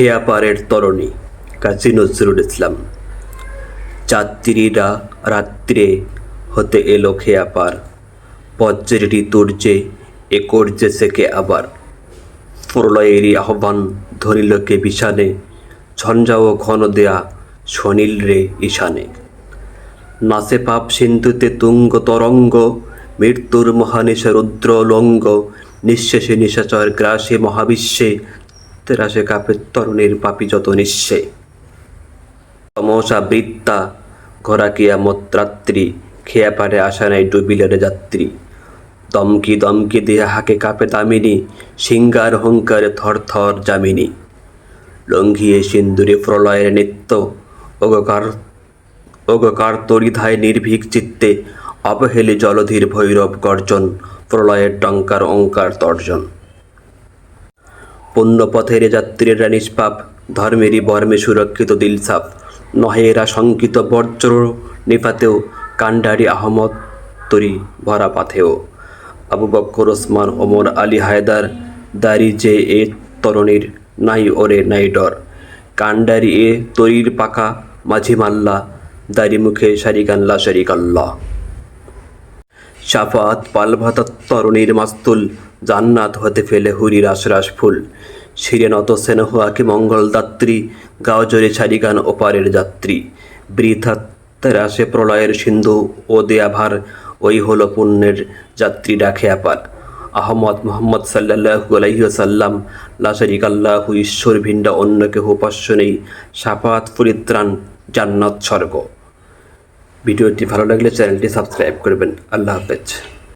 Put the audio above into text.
খেয়াপাড়ের তরণী কাজী নজরুল ইসলাম। যাত্রীরা রাত্রে হতে এলো খেয়াপাড়, বজ্রের ঋতুর্যে এ করজেছে কে আবার। প্রলয়েরই আহ্বান ধরিলকে বিষানে, ঝঞ্ঝাও ঘন দেয়া শনিল রে ঈশানে। নাচে পাপ সিন্ধুতে তুঙ্গ তরঙ্গ, মৃত্যুর মহানিশা রুদ্র লঙ্গ। নিঃশেষে নিশাচর গ্রাসে মহাবিশ্বে, ত্রাসে কাপে তরুণীর পাপি যত নিঃস্বে। তমসা বৃত্তা ঘোরা কিয়ামত রাত্রি, খেয়াপাড়ে আসা নাই ডুবিলারে যাত্রী। দমকি দমকি দেয়া হাকে কাপে দামিনী, সিংগার হুঙ্কারে থর থর যামিনী। লঙ্ঘিয়ে সিন্দুরে প্রলয়ের নিত্য, ওগকার তরিধায় নির্ভীক চিত্তে। অবহেলি জলধীর ভৈরব গর্জন, প্রলয়ের টঙ্কার ওঙ্কার তর্জন। পুণ্যপথের যাত্রীরা নিষ্পাপ, ধর্মেরই বর্মে সুরক্ষিত দিলসাপ। নহে এরা শঙ্কিত বজ্র নিপাতেও, কান্ডারি আহমদ তরি ভরা পাথেও। আবু বক্কর ওসমান ওমর আলী হায়দার, দাড়ি যে এ তরুণীর নাই ওরে নাই ডর। কান্ডারি এ তরির পাকা মাঝি মাল্লা, দাড়ি মুখে শারিকাল্লা শারিকাল্লাহ। শাফাত পালভাতা তরুণীর মাস্তুল, জান্নাত হতে ফেলে হুরির আশরাস ফুল। শিরে নত স্নেহ আঁকি মঙ্গল দাত্রী, গাও জোরে ছাড়িগান ওপারের যাত্রী। বৃথাত আসে প্রলয়ের সিন্ধু ও দেয়া ভার, ওই হলো পুণ্যের যাত্রী ডাকে আপার। আহমদ মোহাম্মদ সাল্লাল্লাহু আলাইহি ওয়াসাল্লাম, লা শারিকাল্লাহু, ঈশ্বর ভিন্ডা অন্য কেহ উপাস্য নেই। শাফাত পরিত্রাণ জান্নাত স্বর্গ। ভিডিওটি ভালো লাগলে চ্যানেলটি সাবস্ক্রাইব করবেন। আল্লাহ হাফেজ।